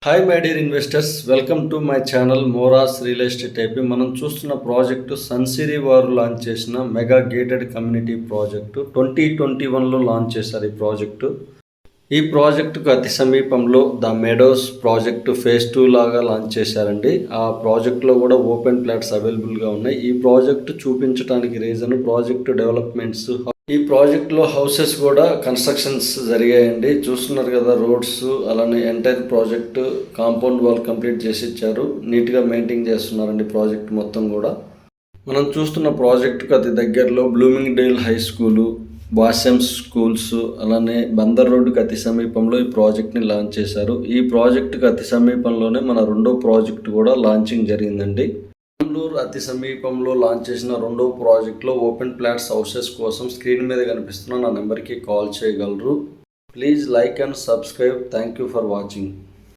Hi my dear investors, welcome to my channel Moras real estate IP. మనం చూస్తున్న project సన్సిరీ వారు launch చేసిన మెగా గేటెడ్ కమ్యూనిటీ ప్రాజెక్టు 2021లో లాంచ్ చేశారు. ఈ ప్రాజెక్టుకు అతి సమీపంలో ద మెడోస్ ప్రాజెక్టు ఫేజ్ 2 లాగా లాంచ్ చేశారండి. ఆ ప్రాజెక్టులో కూడా ఓపెన్ ప్లాట్స్ అవైలబుల్గా ఉన్నాయి. ఈ ప్రాజెక్టు చూపించడానికి రీజన్ ప్రాజెక్టు డెవలప్మెంట్స్. ఈ ప్రాజెక్ట్లో హౌసెస్ కూడా కన్స్ట్రక్షన్స్ జరిగాయండి. చూస్తున్నారు కదా, రోడ్స్, అలానే entire project compound wall complete చేసి ఇచ్చారు. నీట్గా మెయింటైన్ చేస్తున్నారండి ప్రాజెక్ట్ మొత్తం కూడా. మనం చూస్తున్న ప్రాజెక్టుకు అతి దగ్గరలో బ్లూమింగ్ డేల్ హై స్కూలు, బాసెమ్స్ స్కూల్స్, అలానే బందర్ రోడ్డుకి అతి సమీపంలో ఈ ప్రాజెక్ట్ని లాంచ్ చేశారు. ఈ ప్రాజెక్టుకు అతి సమీపంలోనే మన రెండో ప్రాజెక్టు కూడా లాంచింగ్ జరిగిందండి. బెంగళూరు అతి సమీపంలో లాంచ్ చేసిన రెండవ ప్రాజెక్టులో ఓపెన్ ప్లాట్స్ హౌసెస్ కోసం స్క్రీన్ మీద కనిపిస్తున్న నా నెంబర్కి కాల్ చేయగలరు. Please like and subscribe. Thank you for watching.